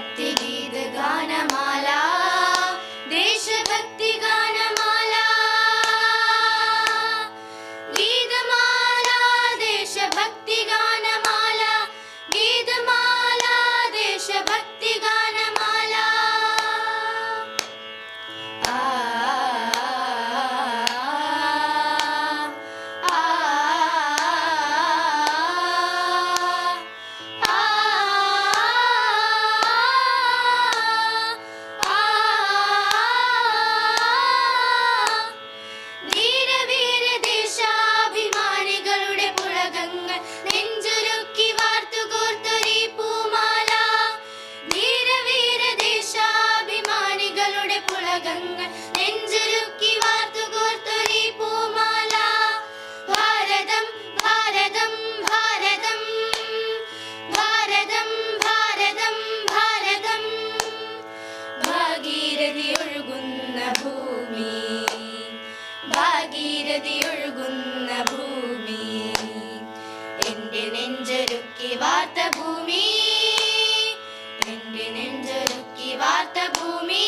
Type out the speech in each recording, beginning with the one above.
देशभक्ति गीत गानमाला देशभक्ति गानमाला गीतमाला देशभक्ति गानमाला गीतमाला देशभक्ति गानमाला भारतम भारतम भारतम भारतम भारतम भारतम भागीरथी ഒഴുകുന്ന ഭൂമി ഭാഗീരഥി ഒഴുകുന്ന ഭൂമി എൻ്റെ നെഞ്ചൊരുക്കി വാർത്ത ഭൂമി എൻ്റെ നെഞ്ചൊരുക്കി വാർത്ത ഭൂമി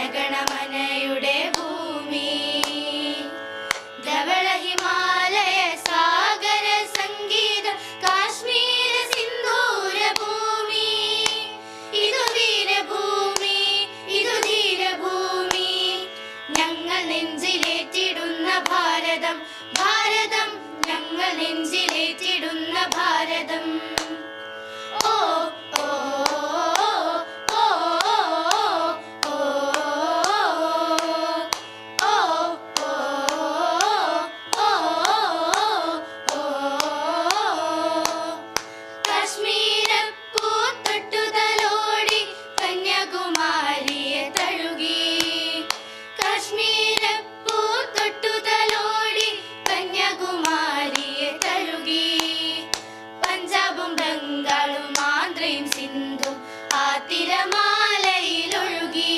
ജനഗണമനയുടെ ഭൂമി ധവള ഹിമാലയ സാഗര സംഗീത കാശ്മീര സിന്ദൂര ഭൂമി ഇതു ധീരഭൂമി ഇതു ധീരഭൂമി ഞങ്ങൾ നെഞ്ചിലേറ്റിടുന്ന ഭാരതം ഭാരതം ഞങ്ങൾ നെഞ്ചിലേറ്റിടുന്ന ഭാരതം ഓ ഓ തിരമാലയിലൊഴുകി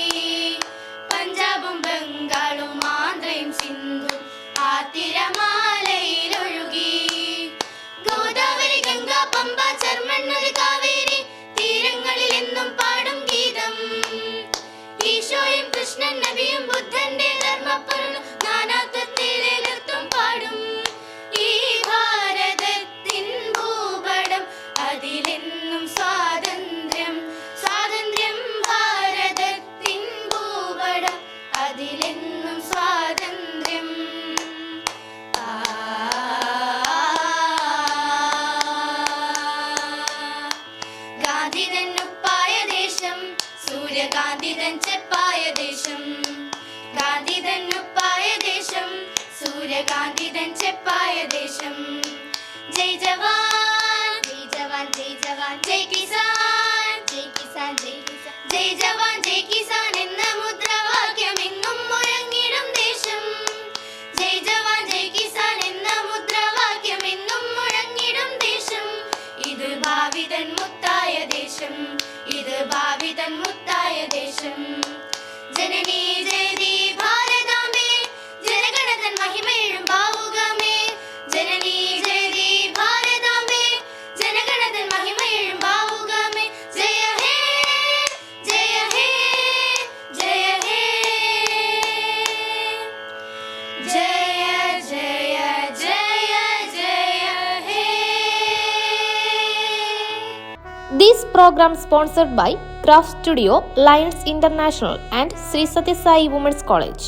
പഞ്ചാബും ബംഗാളും ആന്ധ്രയും സിന്ധു ആ തിരമാലയിലൊഴുകി ഗോദാവരി ഗംഗ പമ്പ ചർമ്മണ്ണൽ കാവേരി തീരങ്ങളിൽ എന്നും പാടും ഗീതം ഈശോയും കൃഷ്ണൻ നബിയും ബുദ്ധന്റെ ധർമ്മപ്പുറം നാനാത്വത്തിലെത്തും പാടും ഈ ഭാരതത്തിൻ ഭൂപടം അതിലെന്നും സ്വാതന്ത്ര്യം സ്വാതന്ത്ര്യം ഭാരതത്തിൻ ഭൂപടം അതിലെന്നും സ്വാതന്ത്ര്യം ഗാന്ധിതൻ ഉപ്പായ ദേശം സൂര്യകാന്തിതൻ ചെപ്പായ ദേശം ഗാന്ധിതൻ ഉപ്പായ ദേശം സൂര്യകാന്തിതൻ ചെപ്പായ ദേശം ജയ് ജവാൻ ജയ് ജവാൻ ജയ് ജവാൻ ജയ് കിസാൻ ജയ് കിസാൻ ജയ് കിസാൻ ജയ് ജവാൻ ജയ് കിസാൻ എന്ന മുദ്രാവാക്യം എങ്ങും മുഴങ്ങിടും ദേശം ജയ് ജവാൻ ജയ് കിസാൻ എന്ന മുദ്രാവാക്യം എങ്ങും മുഴങ്ങിടും ദേശം ഇത് ഭാവിതൻ മുത്തായ ദേശം ഇത് ഭാവിതൻ മുത്തായ ദേശം ജനനീ ജയതി ഭാരതാംബേ ജനഗണതൻ മഹിമയും ഭാവുകമേ ജനനീ ജയതി ഭാരതാംബേ ജനഗണതൻ മഹിമയും ഭാവുകമേ ജയ ഹേ ജയ ഹേ ജയ ഹേ ജയ ജയ ജയ ജയ ഹേ. This program sponsored by Craft Studio, Lions International and Sri Sathya Sai Women's College.